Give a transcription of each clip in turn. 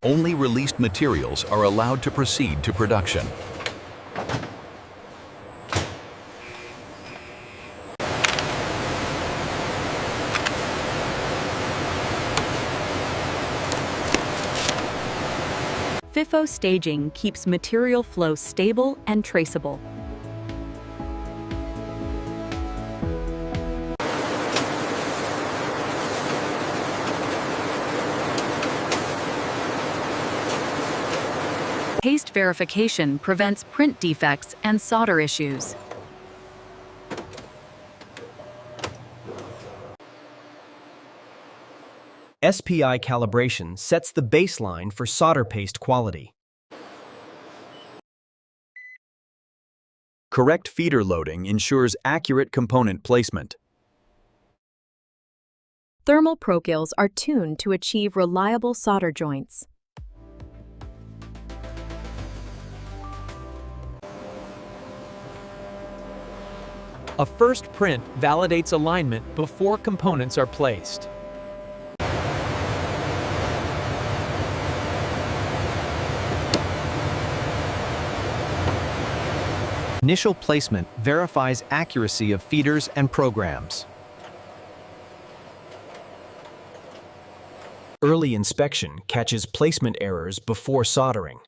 Only released materials are allowed to proceed to production. FIFO staging keeps material flow stable and traceable. Paste verification prevents print defects and solder issues. SPI calibration sets the baseline for solder paste quality. Correct feeder loading ensures accurate component placement. Thermal progrils are tuned to achieve reliable solder joints. A first print validates alignment before components are placed. Initial placement verifies accuracy of feeders and programs. Early inspection catches placement errors before soldering.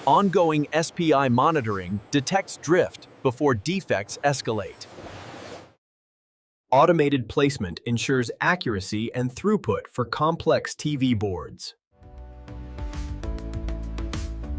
Ongoing SPI monitoring detects drift before defects escalate. Automated placement ensures accuracy and throughput for complex TV boards.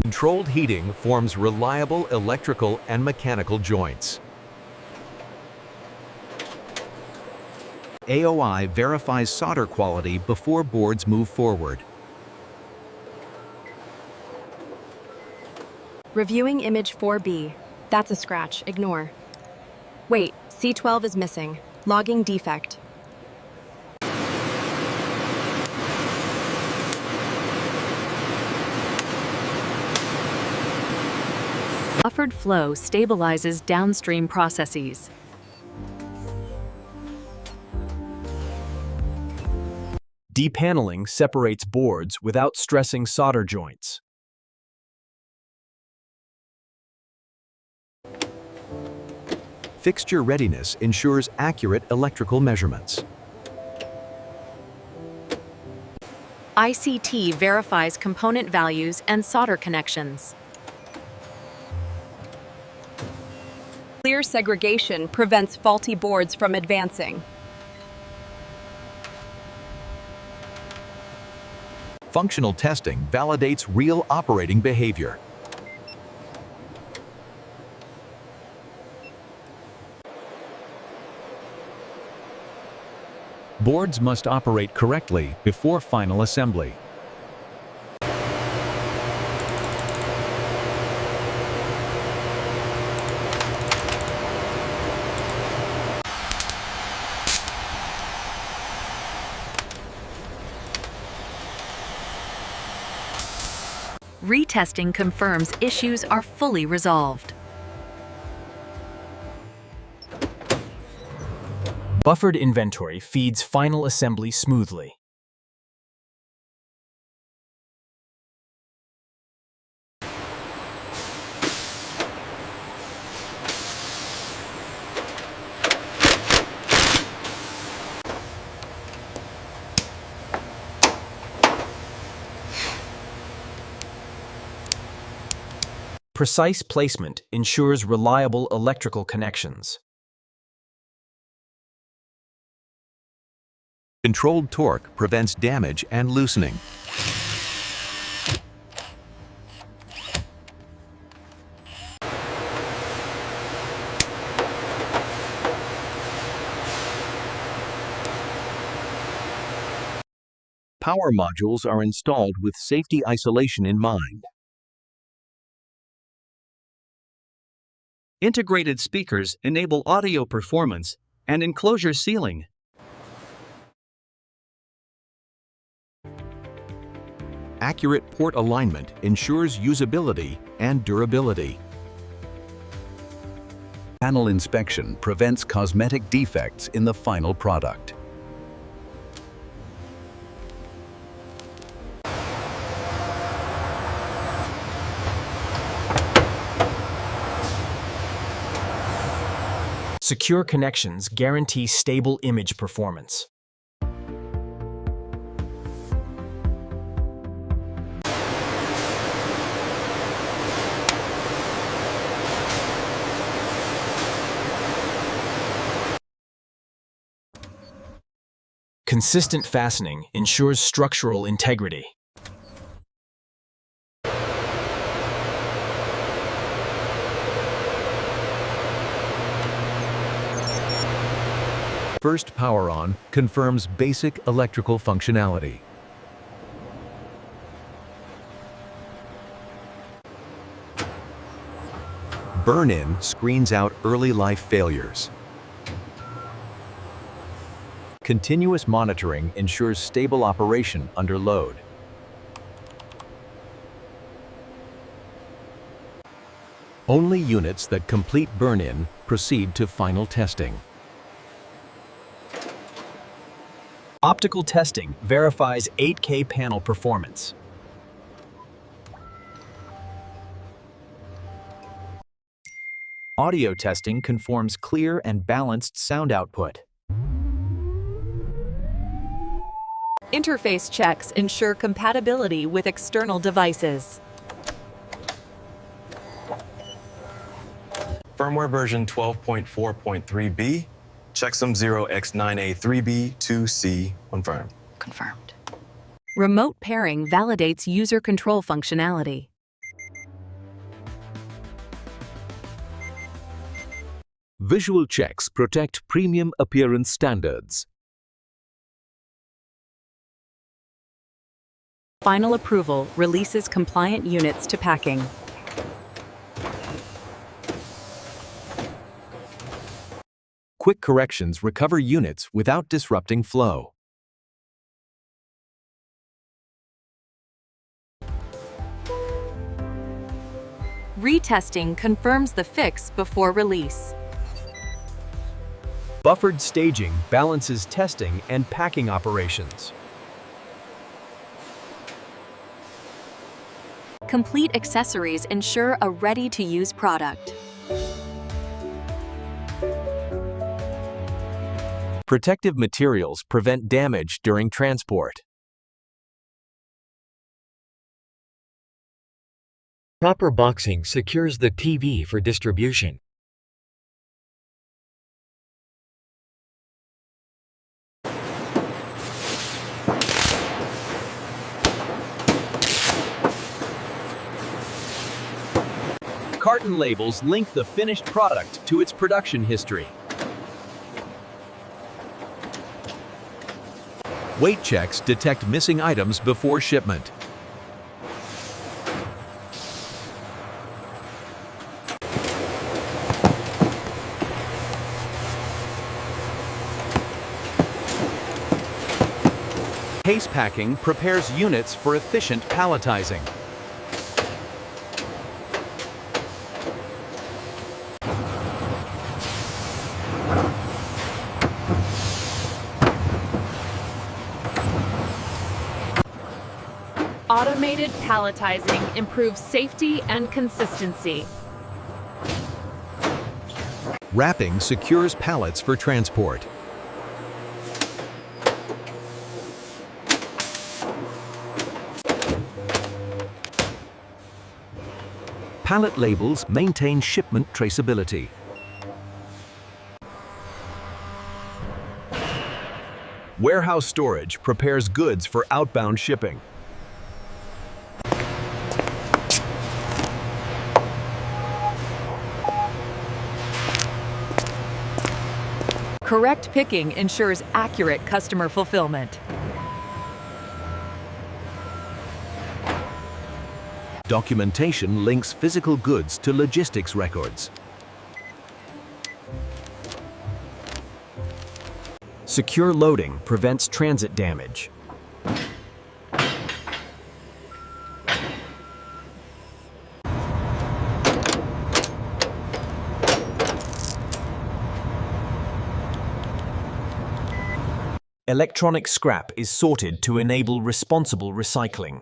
Controlled heating forms reliable electrical and mechanical joints. AOI verifies solder quality before boards move forward. Reviewing image 4B. That's a scratch. Ignore. Wait, C12 is missing. Logging defect. Buffered flow stabilizes downstream processes. Depaneling separates boards without stressing solder joints. Fixture readiness ensures accurate electrical measurements. ICT verifies component values and solder connections. Clear segregation prevents faulty boards from advancing. Functional testing validates real operating behavior. Boards must operate correctly before final assembly. Retesting confirms issues are fully resolved. Buffered inventory feeds final assembly smoothly. Precise placement ensures reliable electrical connections. Controlled torque prevents damage and loosening. Power modules are installed with safety isolation in mind. Integrated speakers enable audio performance and enclosure sealing. Accurate port alignment ensures usability and durability. Panel inspection prevents cosmetic defects in the final product. Secure connections guarantee stable image performance. Consistent fastening ensures structural integrity. First power on confirms basic electrical functionality. Burn-in screens out early life failures. Continuous monitoring ensures stable operation under load. Only units that complete burn-in proceed to final testing. Optical testing verifies 8K panel performance. Audio testing conforms clear and balanced sound output. Interface checks ensure compatibility with external devices. Firmware version 12.4.3b, checksum 0x9A3b2c confirmed. Confirmed. Remote pairing validates user control functionality. Visual checks protect premium appearance standards. Final approval releases compliant units to packing. Quick corrections recover units without disrupting flow. Retesting confirms the fix before release. Buffered staging balances testing and packing operations. Complete accessories ensure a ready-to-use product. Protective materials prevent damage during transport. Proper boxing secures the TV for distribution. Carton labels link the finished product to its production history. Weight checks detect missing items before shipment. Case packing prepares units for efficient palletizing. Automated palletizing improves safety and consistency. Wrapping secures pallets for transport. Pallet labels maintain shipment traceability. Warehouse storage prepares goods for outbound shipping. Correct picking ensures accurate customer fulfillment. Documentation links physical goods to logistics records. Secure loading prevents transit damage. Electronic scrap is sorted to enable responsible recycling.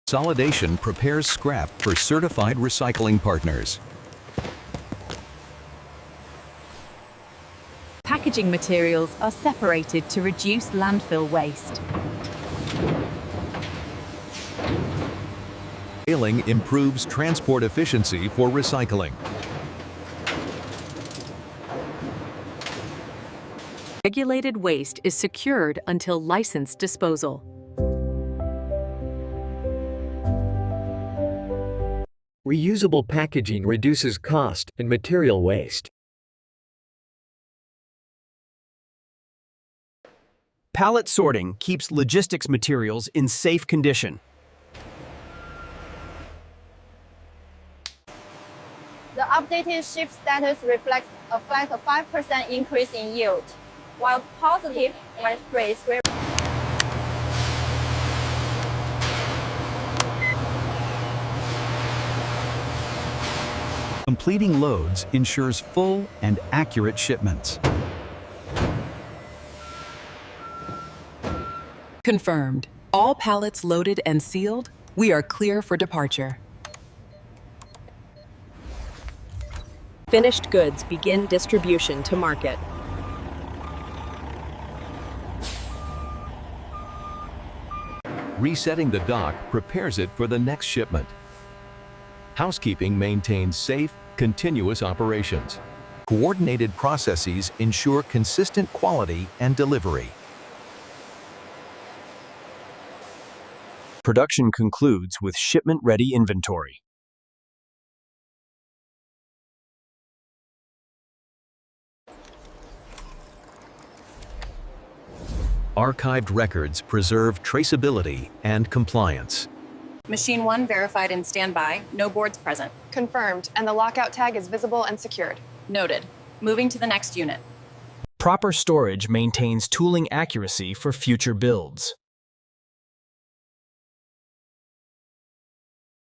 Consolidation prepares scrap for certified recycling partners. Packaging materials are separated to reduce landfill waste. Scaling improves transport efficiency for recycling. Regulated waste is secured until licensed disposal. Reusable packaging reduces cost and material waste. Pallet sorting keeps logistics materials in safe condition. The updated shift status reflects a flat 5% increase in yield, while positive wet rates Completing loads ensures full and accurate shipments. Confirmed. All pallets loaded and sealed. We are clear for departure. Finished goods begin distribution to market. Resetting the dock prepares it for the next shipment. Housekeeping maintains safe, continuous operations. Coordinated processes ensure consistent quality and delivery. Production concludes with shipment-ready inventory. Archived records preserve traceability and compliance. Machine 1 verified in standby. No boards present. Confirmed, and the lockout tag is visible and secured. Noted. Moving to the next unit. Proper storage maintains tooling accuracy for future builds.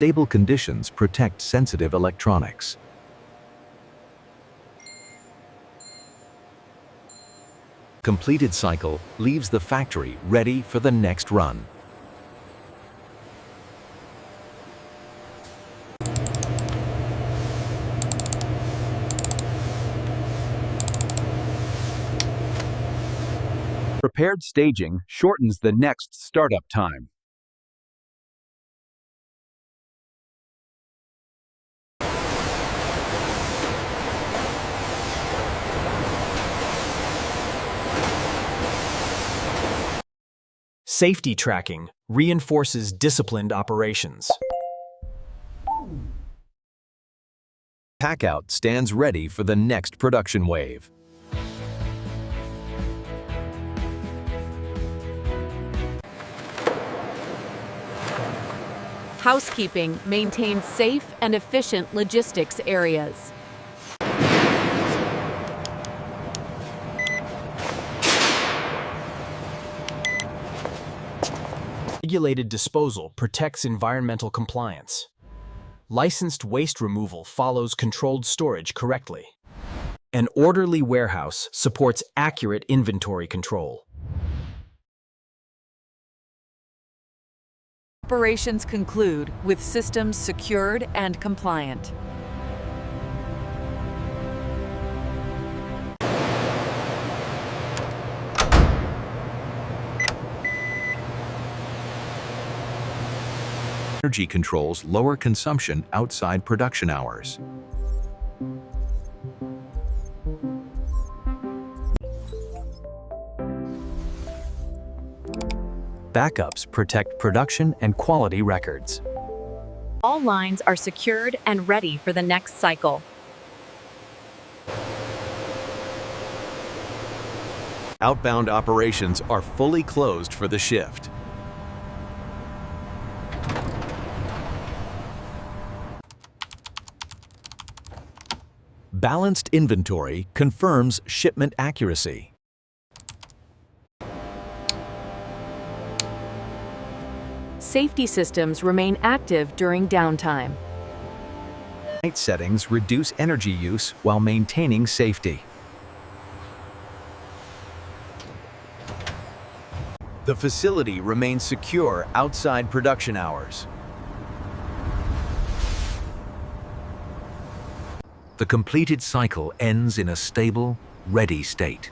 Stable conditions protect sensitive electronics. Completed cycle leaves the factory ready for the next run. Prepared staging shortens the next startup time. Safety tracking reinforces disciplined operations. Packout stands ready for the next production wave. Housekeeping maintains safe and efficient logistics areas. Regulated disposal protects environmental compliance. Licensed waste removal follows controlled storage correctly. An orderly warehouse supports accurate inventory control. Operations conclude with systems secured and compliant. Energy controls lower consumption outside production hours. Backups protect production and quality records. All lines are secured and ready for the next cycle. Outbound operations are fully closed for the shift. Balanced inventory confirms shipment accuracy. Safety systems remain active during downtime. Light settings reduce energy use while maintaining safety. The facility remains secure outside production hours. The completed cycle ends in a stable, ready state.